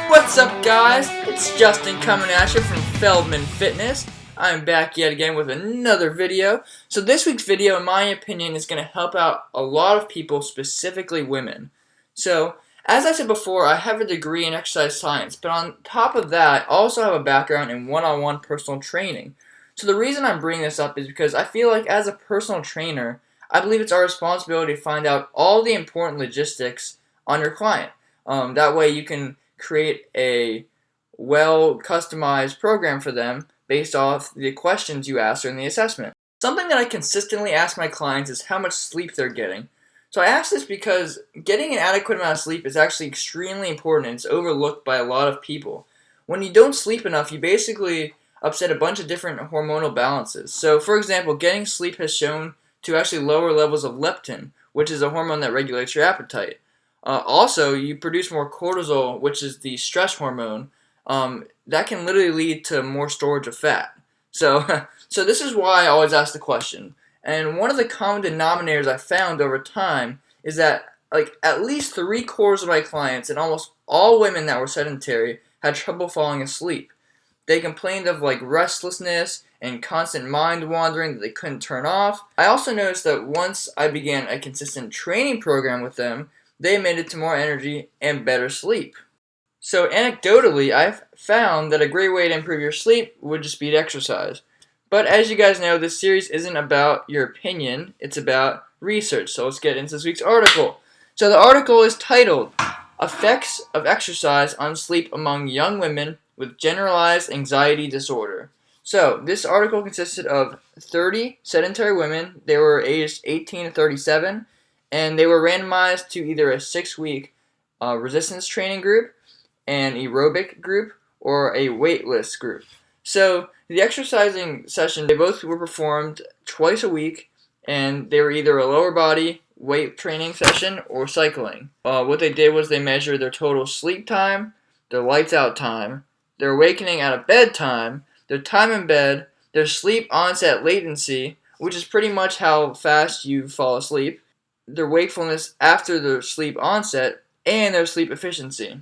What's up, guys? It's Justin coming at you from Feldman Fitness. I'm back yet again with another video. So this week's video, in my opinion, is going to help out a lot of people, specifically women. So, as I said before, I have a degree in exercise science, but on top of that, I also have a background in one-on-one personal training. So the reason I'm bringing this up is because I feel like as a personal trainer, I believe it's our responsibility to find out all the important logistics on your client. That way you can create a well-customized program for them based off the questions you ask during the assessment. Something that I consistently ask my clients is how much sleep they're getting. So I ask this because getting an adequate amount of sleep is actually extremely important and it's overlooked by a lot of people. When you don't sleep enough, you basically upset a bunch of different hormonal balances. So for example, getting sleep has shown to actually lower levels of leptin, which is a hormone that regulates your appetite. Also, you produce more cortisol, which is the stress hormone. That can literally lead to more storage of fat. So this is why I always ask the question. And one of the common denominators I found over time is that at least 3/4 of my clients and almost all women that were sedentary had trouble falling asleep. They complained of restlessness and constant mind wandering that they couldn't turn off. I also noticed that once I began a consistent training program with them, they admitted to more energy and better sleep. So anecdotally, I've found that a great way to improve your sleep would just be to exercise. But as you guys know, this series isn't about your opinion, it's about research. So let's get into this week's article. So the article is titled, Effects of Exercise on Sleep Among Young Women with Generalized Anxiety Disorder. So this article consisted of 30 sedentary women. They were aged 18 to 37. And they were randomized to either a 6-week resistance training group, an aerobic group, or a weightless group. So the exercising session, they both were performed twice a week, and they were either a lower body weight training session or cycling. What they did was they measured their total sleep time, their lights out time, their awakening out of bed time, their time in bed, their sleep onset latency, which is pretty much how fast you fall asleep, their wakefulness after their sleep onset, and their sleep efficiency.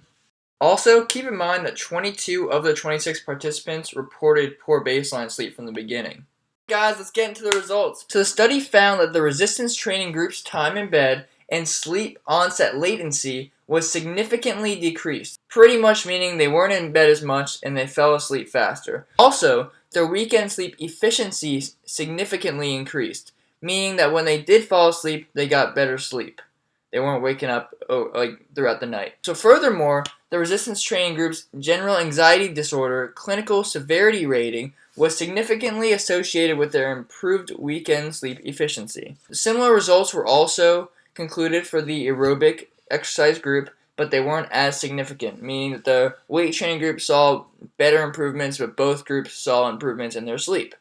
Also, keep in mind that 22 of the 26 participants reported poor baseline sleep from the beginning. Guys, let's get into the results. So the study found that the resistance training group's time in bed and sleep onset latency was significantly decreased, pretty much meaning they weren't in bed as much and they fell asleep faster. Also, their weekend sleep efficiency significantly increased, meaning that when they did fall asleep, they got better sleep. They weren't waking up throughout the night. So furthermore, the resistance training group's general anxiety disorder clinical severity rating was significantly associated with their improved weekend sleep efficiency. Similar results were also concluded for the aerobic exercise group, but they weren't as significant, meaning that the weight training group saw better improvements, but both groups saw improvements in their sleep.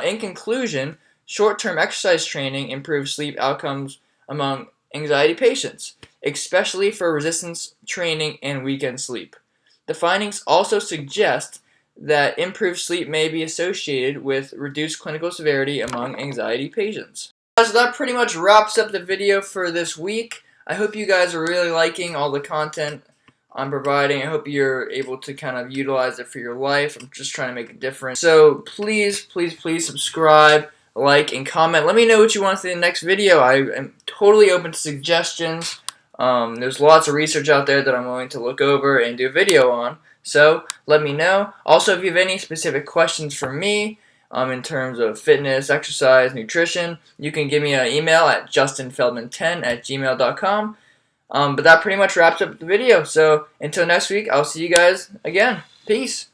In conclusion, short-term exercise training improves sleep outcomes among anxiety patients, especially for resistance training and weekend sleep. The findings also suggest that improved sleep may be associated with reduced clinical severity among anxiety patients. So that pretty much wraps up the video for this week. I hope you guys are really liking all the content I'm providing. I hope you're able to kind of utilize it for your life. I'm just trying to make a difference. So please subscribe, like, and comment. Let me know what you want to see in the next video. I am totally open to suggestions. There's lots of research out there that I'm willing to look over and do a video on. So let me know. Also, if you have any specific questions for me in terms of fitness, exercise, nutrition, you can give me an email at justinfeldman10@gmail.com. But that pretty much wraps up the video. So until next week, I'll see you guys again. Peace.